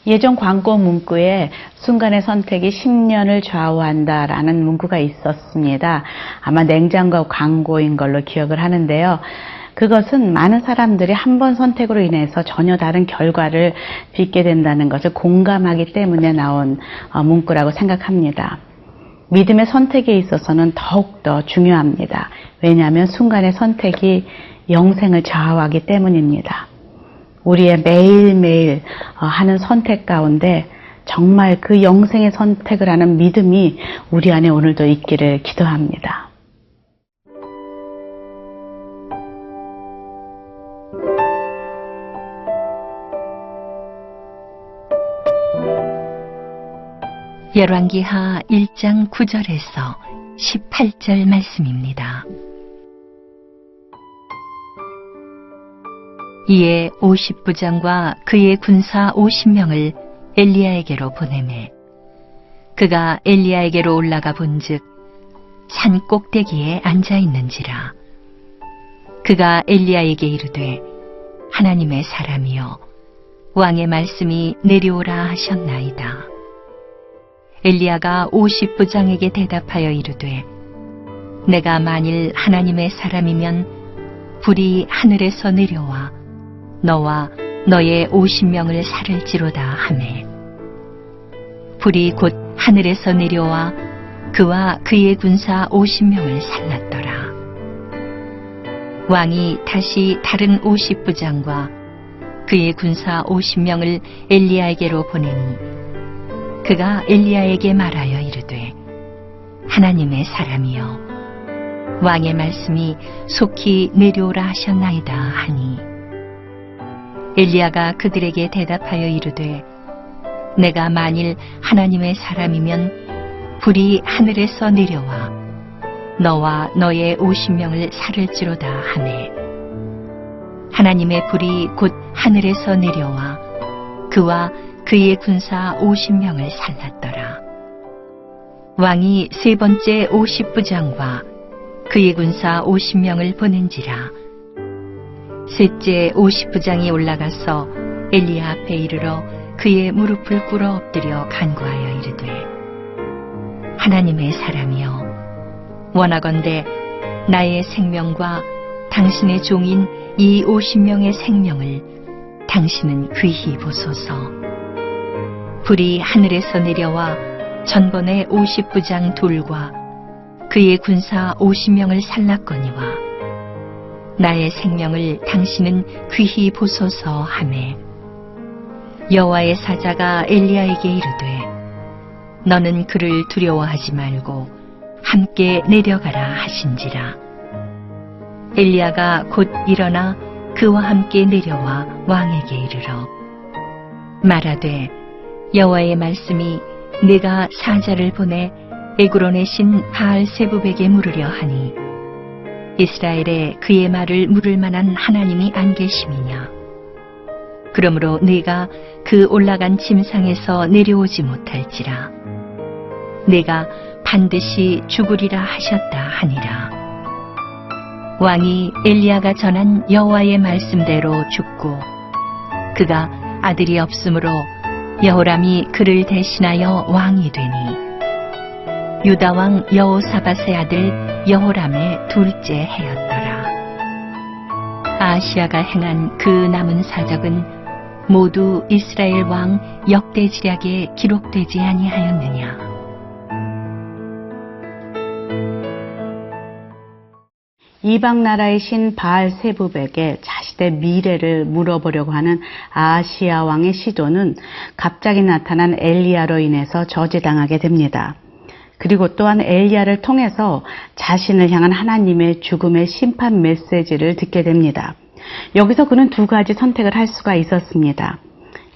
예전 광고 문구에 순간의 선택이 10년을 좌우한다라는 문구가 있었습니다. 아마 냉장고 광고인 걸로 기억을 하는데요. 그것은 많은 사람들이 한 번 선택으로 인해서 전혀 다른 결과를 빚게 된다는 것을 공감하기 때문에 나온 문구라고 생각합니다. 믿음의 선택에 있어서는 더욱더 중요합니다. 왜냐하면 순간의 선택이 영생을 좌우하기 때문입니다. 우리의 매일매일 하는 선택 가운데 정말 그 영생의 선택을 하는 믿음이 우리 안에 오늘도 있기를 기도합니다. 열왕기하 1장 9절에서 18절 말씀입니다. 이에 50부장과 그의 군사 50명을 엘리야에게로 보내매 그가 엘리야에게로 올라가 본즉 산 꼭대기에 앉아 있는지라. 그가 엘리야에게 이르되 하나님의 사람이여 왕의 말씀이 내려오라 하셨나이다. 엘리야가 50부장에게 대답하여 이르되 내가 만일 하나님의 사람이면 불이 하늘에서 내려와 너와 너의 50명을 살을지로다 하매 불이 곧 하늘에서 내려와 그와 그의 군사 50명을 살랐더라. 왕이 다시 다른 50부장과 그의 군사 50명을 엘리야에게로 보내니 그가 엘리야에게 말하여 이르되 하나님의 사람이여 왕의 말씀이 속히 내려오라 하셨나이다 하니 엘리야가 그들에게 대답하여 이르되 내가 만일 하나님의 사람이면 불이 하늘에서 내려와 너와 너의 50명을 살을지로다 하매 하나님의 불이 곧 하늘에서 내려와 그와 그의 군사 50명을 살랐더라. 왕이 세 번째 50부장과 그의 군사 50명을 보낸지라. 셋째 50부장이 올라가서 엘리야 앞에 이르러 그의 무릎을 꿇어 엎드려 간구하여 이르되 하나님의 사람이여 원하건대 나의 생명과 당신의 종인 이 50명의 생명을 당신은 귀히 보소서. 불이 하늘에서 내려와 전번에 50부장 둘과 그의 군사 50명을 살랐거니와 나의 생명을 당신은 귀히 보소서 하매 여호와의 사자가 엘리야에게 이르되 너는 그를 두려워하지 말고 함께 내려가라 하신지라. 엘리야가 곧 일어나 그와 함께 내려와 왕에게 이르러 말하되 여호와의 말씀이 네가 사자를 보내 에그론의 신 바알세부백에 물으려 하니 이스라엘에 그의 말을 물을 만한 하나님이 안 계심이냐. 그러므로 네가 그 올라간 침상에서 내려오지 못할지라. 네가 반드시 죽으리라 하셨다 하니라. 왕이 엘리야가 전한 여호와의 말씀대로 죽고 그가 아들이 없으므로 여호람이 그를 대신하여 왕이 되니 유다 왕 여호사밧의 아들 여호람의 둘째 해였더라. 아하시야가 행한 그 남은 사적은 모두 이스라엘 왕 역대지략에 기록되지 아니하였느냐. 이방 나라의 신 바알세부백에 자신의 미래를 물어보려고 하는 아하시야 왕의 시도는 갑자기 나타난 엘리야로 인해서 저지당하게 됩니다. 그리고 또한 엘리야를 통해서 자신을 향한 하나님의 죽음의 심판 메시지를 듣게 됩니다. 여기서 그는 두 가지 선택을 할 수가 있었습니다.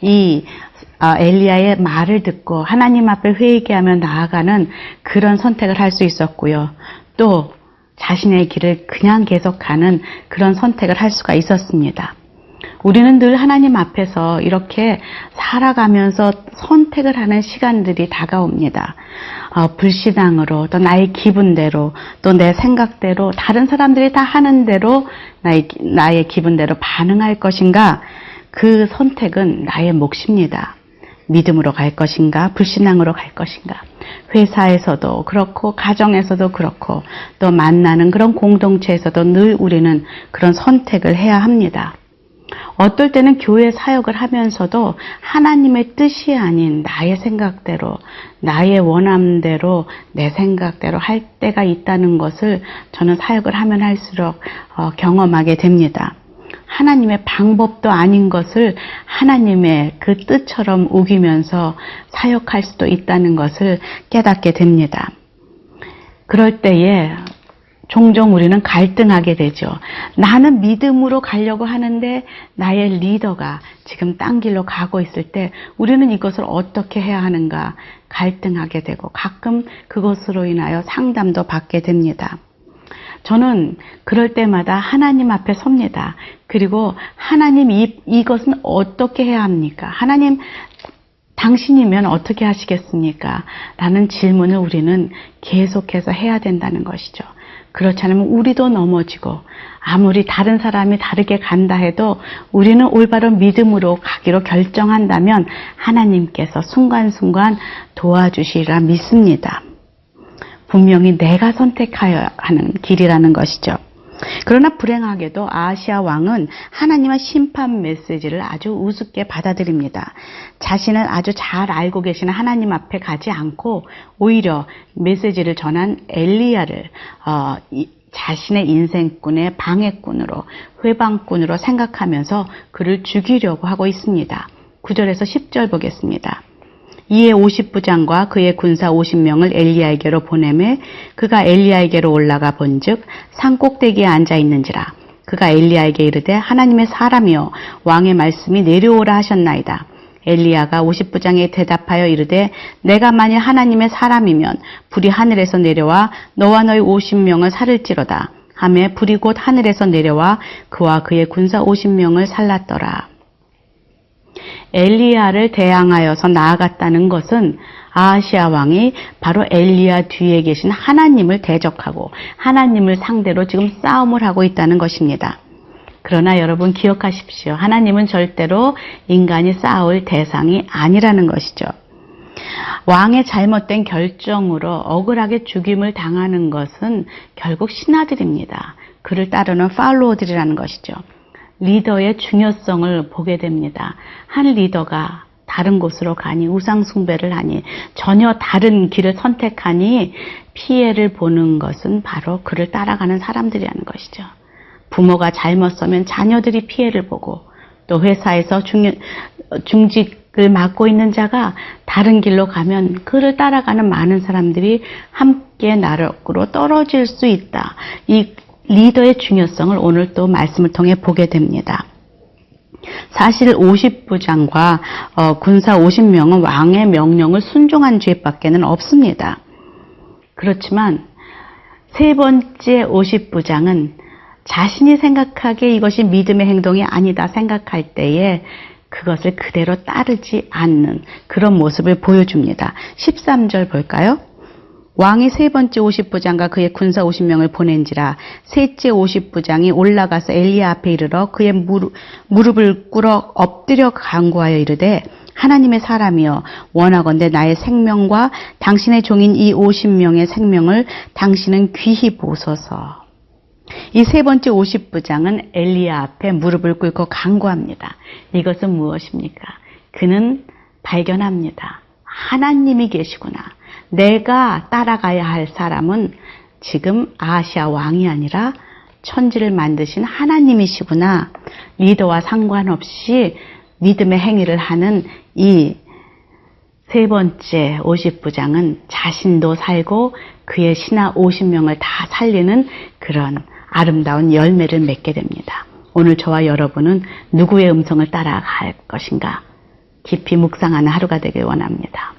엘리야의 말을 듣고 하나님 앞에 회개하며 나아가는 그런 선택을 할 수 있었고요. 또 자신의 길을 그냥 계속가는 그런 선택을 할 수가 있었습니다. 우리는 늘 하나님 앞에서 이렇게 살아가면서 선택을 하는 시간들이 다가옵니다. 불신앙으로, 또 나의 기분대로, 또 내 생각대로, 다른 사람들이 다 하는 대로 나의 기분대로 반응할 것인가? 그 선택은 나의 몫입니다. 믿음으로 갈 것인가? 불신앙으로 갈 것인가? 회사에서도 그렇고 가정에서도 그렇고 또 만나는 그런 공동체에서도 늘 우리는 그런 선택을 해야 합니다. 어떨 때는 교회 사역을 하면서도 하나님의 뜻이 아닌 나의 생각대로, 나의 원함대로, 내 생각대로 할 때가 있다는 것을 저는 사역을 하면 할수록 경험하게 됩니다. 하나님의 방법도 아닌 것을 하나님의 그 뜻처럼 우기면서 사역할 수도 있다는 것을 깨닫게 됩니다. 그럴 때에 종종 우리는 갈등하게 되죠. 나는 믿음으로 가려고 하는데 나의 리더가 지금 딴 길로 가고 있을 때 우리는 이것을 어떻게 해야 하는가 갈등하게 되고 가끔 그것으로 인하여 상담도 받게 됩니다. 저는 그럴 때마다 하나님 앞에 섭니다. 그리고 하나님 이것은 어떻게 해야 합니까? 하나님 당신이면 어떻게 하시겠습니까? 라는 질문을 우리는 계속해서 해야 된다는 것이죠. 그렇지 않으면 우리도 넘어지고 아무리 다른 사람이 다르게 간다 해도 우리는 올바른 믿음으로 가기로 결정한다면 하나님께서 순간순간 도와주시리라 믿습니다. 분명히 내가 선택하여야 하는 길이라는 것이죠. 그러나 불행하게도 아하시아 왕은 하나님의 심판 메시지를 아주 우습게 받아들입니다. 자신을 아주 잘 알고 계시는 하나님 앞에 가지 않고 오히려 메시지를 전한 엘리야를 자신의 인생꾼의 방해꾼으로 회방꾼으로 생각하면서 그를 죽이려고 하고 있습니다. 9절에서 10절 보겠습니다. 이에 50부장과 그의 군사 50명을 엘리야에게로 보내매 그가 엘리야에게로 올라가 본즉 산 꼭대기에 앉아 있는지라. 그가 엘리야에게 이르되 하나님의 사람이여 왕의 말씀이 내려오라 하셨나이다. 엘리야가 50부장에 대답하여 이르되 내가 만일 하나님의 사람이면 불이 하늘에서 내려와 너와 너희 50명을 살을지로다 하매 불이 곧 하늘에서 내려와 그와 그의 군사 50명을 살랐더라. 엘리야를 대항하여서 나아갔다는 것은 아하시아 왕이 바로 엘리야 뒤에 계신 하나님을 대적하고 하나님을 상대로 지금 싸움을 하고 있다는 것입니다. 그러나 여러분 기억하십시오. 하나님은 절대로 인간이 싸울 대상이 아니라는 것이죠. 왕의 잘못된 결정으로 억울하게 죽임을 당하는 것은 결국 신하들입니다. 그를 따르는 팔로워들이라는 것이죠. 리더의 중요성을 보게 됩니다. 한 리더가 다른 곳으로 가니 우상 숭배를 하니 전혀 다른 길을 선택하니 피해를 보는 것은 바로 그를 따라가는 사람들이라는 것이죠. 부모가 잘못 서면 자녀들이 피해를 보고 또 회사에서 중직을 맡고 있는 자가 다른 길로 가면 그를 따라가는 많은 사람들이 함께 나락으로 떨어질 수 있다. 이 리더의 중요성을 오늘 또 말씀을 통해 보게 됩니다. 사실 50부장과 군사 50명은 왕의 명령을 순종한 죄밖에는 없습니다. 그렇지만 세 번째 50부장은 자신이 생각하기에 이것이 믿음의 행동이 아니다 생각할 때에 그것을 그대로 따르지 않는 그런 모습을 보여줍니다. 13절 볼까요? 왕이 세 번째 50부장과 그의 군사 50명을 보낸지라 셋째 50부장이 올라가서 엘리야 앞에 이르러 그의 무릎을 꿇어 엎드려 간구하여 이르되 하나님의 사람이여 원하건대 나의 생명과 당신의 종인 이 50명의 생명을 당신은 귀히 보소서. 이 세 번째 50부장은 엘리야 앞에 무릎을 꿇고 간구합니다. 이것은 무엇입니까? 그는 발견합니다. 하나님이 계시구나. 내가 따라가야 할 사람은 지금 아하시아 왕이 아니라 천지를 만드신 하나님이시구나. 리더와 상관없이 믿음의 행위를 하는 이 세 번째 50부장은 자신도 살고 그의 신하 50명을 다 살리는 그런 아름다운 열매를 맺게 됩니다. 오늘 저와 여러분은 누구의 음성을 따라갈 것인가? 깊이 묵상하는 하루가 되길 원합니다.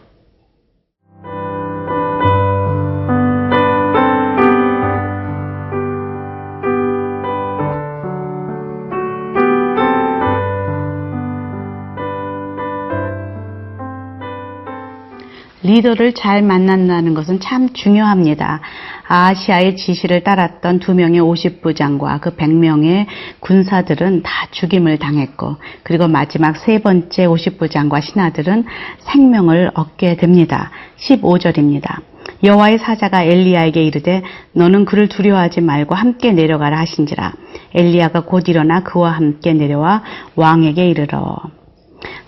리더를 잘 만난다는 것은 참 중요합니다. 아하시아의 지시를 따랐던 2명의 50부장과 그 100명의 군사들은 다 죽임을 당했고, 그리고 마지막 3번째 50부장과 신하들은 생명을 얻게 됩니다. 15절입니다. 여호와의 사자가 엘리야에게 이르되 너는 그를 두려워하지 말고 함께 내려가라 하신지라. 엘리야가 곧 일어나 그와 함께 내려와 왕에게 이르러.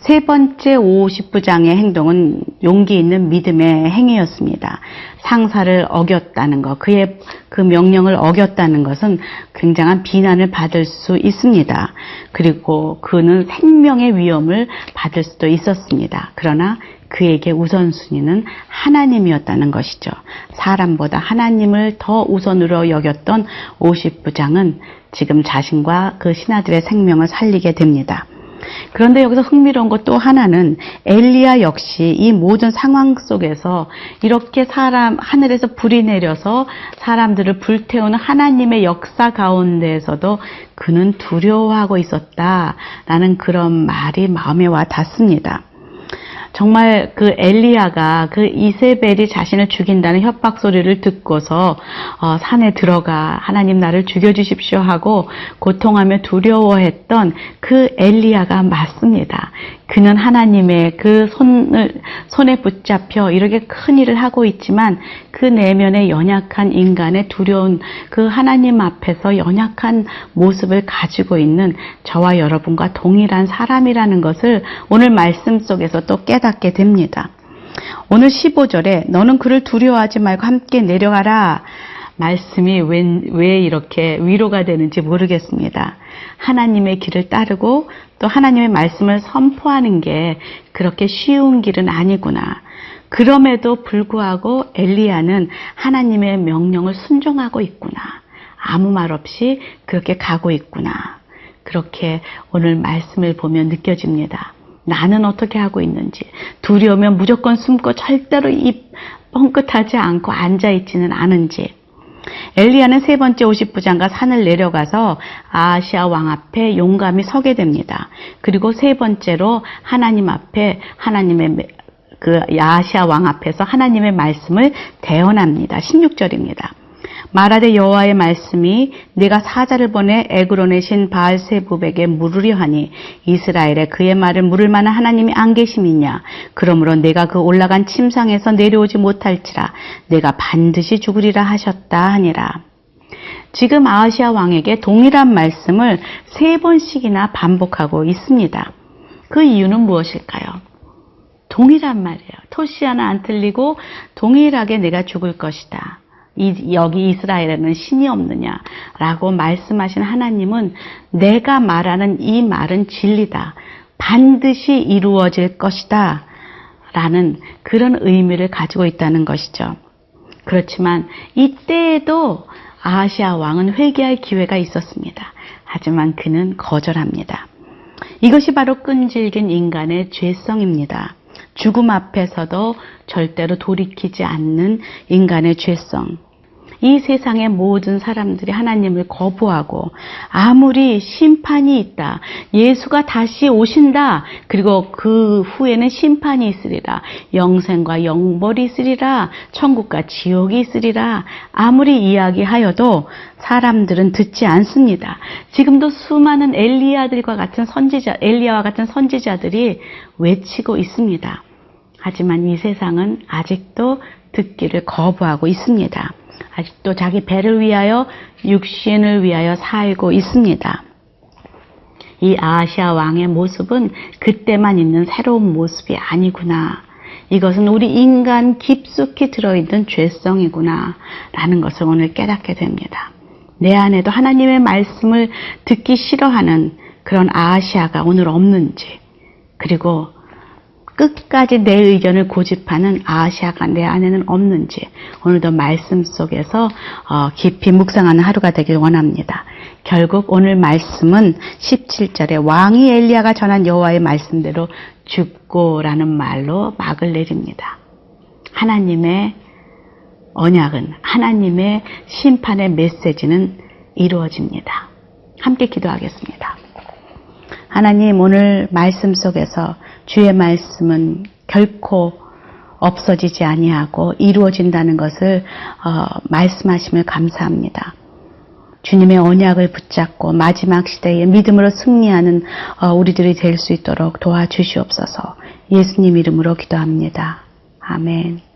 3번째 50부장의 행동은 용기 있는 믿음의 행위였습니다. 상사를 어겼다는 것, 그의 그 명령을 어겼다는 것은 굉장한 비난을 받을 수 있습니다. 그리고 그는 생명의 위험을 받을 수도 있었습니다. 그러나 그에게 우선순위는 하나님이었다는 것이죠. 사람보다 하나님을 더 우선으로 여겼던 50부장은 지금 자신과 그 신하들의 생명을 살리게 됩니다. 그런데 여기서 흥미로운 것 또 하나는 엘리야 역시 이 모든 상황 속에서 이렇게 하늘에서 불이 내려서 사람들을 불태우는 하나님의 역사 가운데에서도 그는 두려워하고 있었다라는 그런 말이 마음에 와 닿습니다. 정말 그 엘리야가 그 이세벨이 자신을 죽인다는 협박 소리를 듣고서 산에 들어가 하나님 나를 죽여주십시오 하고 고통하며 두려워했던 그 엘리야가 맞습니다. 그는 하나님의 그 손에 붙잡혀 이렇게 큰 일을 하고 있지만 그 내면의 연약한 인간의 두려운 그 하나님 앞에서 연약한 모습을 가지고 있는 저와 여러분과 동일한 사람이라는 것을 오늘 말씀 속에서 또 깨닫게 됩니다. 오늘 15절에 너는 그를 두려워하지 말고 함께 내려가라. 말씀이 왜 이렇게 위로가 되는지 모르겠습니다. 하나님의 길을 따르고 또 하나님의 말씀을 선포하는 게 그렇게 쉬운 길은 아니구나. 그럼에도 불구하고 엘리야는 하나님의 명령을 순종하고 있구나. 아무 말 없이 그렇게 가고 있구나. 그렇게 오늘 말씀을 보면 느껴집니다. 나는 어떻게 하고 있는지. 두려우면 무조건 숨고 절대로 입 뻥끗하지 않고 앉아있지는 않은지. 엘리야는 3번째 50부장과 산을 내려가서 아하시아 왕 앞에 용감히 서게 됩니다. 그리고 3번째로 하나님 앞에 아하시아 왕 앞에서 하나님의 말씀을 대언합니다. 16절입니다. 말하되 여호와의 말씀이 내가 사자를 보내 에그론의 신 바알세붑에게 물으려 하니 이스라엘에 그의 말을 물을 만한 하나님이 안 계심이냐. 그러므로 내가 그 올라간 침상에서 내려오지 못할지라 내가 반드시 죽으리라 하셨다 하니라. 지금 아하시아 왕에게 동일한 말씀을 3번씩이나 반복하고 있습니다. 그 이유는 무엇일까요? 동일한 말이에요. 토시 하나 안 틀리고 동일하게 내가 죽을 것이다. 여기 이스라엘에는 신이 없느냐라고 말씀하신 하나님은 내가 말하는 이 말은 진리다. 반드시 이루어질 것이다. 라는 그런 의미를 가지고 있다는 것이죠. 그렇지만 이때에도 아하시아 왕은 회개할 기회가 있었습니다. 하지만 그는 거절합니다. 이것이 바로 끈질긴 인간의 죄성입니다. 죽음 앞에서도 절대로 돌이키지 않는 인간의 죄성. 이 세상의 모든 사람들이 하나님을 거부하고 아무리 심판이 있다. 예수가 다시 오신다. 그리고 그 후에는 심판이 있으리라. 영생과 영벌이 있으리라. 천국과 지옥이 있으리라. 아무리 이야기하여도 사람들은 듣지 않습니다. 지금도 수많은 엘리야와 같은 선지자들이 외치고 있습니다. 하지만 이 세상은 아직도 듣기를 거부하고 있습니다. 아직도 자기 배를 위하여 육신을 위하여 살고 있습니다. 이 아하시아 왕의 모습은 그때만 있는 새로운 모습이 아니구나. 이것은 우리 인간 깊숙이 들어있는 죄성이구나 라는 것을 오늘 깨닫게 됩니다. 내 안에도 하나님의 말씀을 듣기 싫어하는 그런 아하시아가 오늘 없는지, 그리고 끝까지 내 의견을 고집하는 아하시아가 내 안에는 없는지 오늘도 말씀 속에서 깊이 묵상하는 하루가 되길 원합니다. 결국 오늘 말씀은 17절에 왕이 엘리야가 전한 여호와의 말씀대로 죽고라는 말로 막을 내립니다. 하나님의 언약은, 하나님의 심판의 메시지는 이루어집니다. 함께 기도하겠습니다. 하나님, 오늘 말씀 속에서 주의 말씀은 결코 없어지지 아니하고 이루어진다는 것을 말씀하심을 감사합니다. 주님의 언약을 붙잡고 마지막 시대에 믿음으로 승리하는 우리들이 될 수 있도록 도와주시옵소서. 예수님 이름으로 기도합니다. 아멘.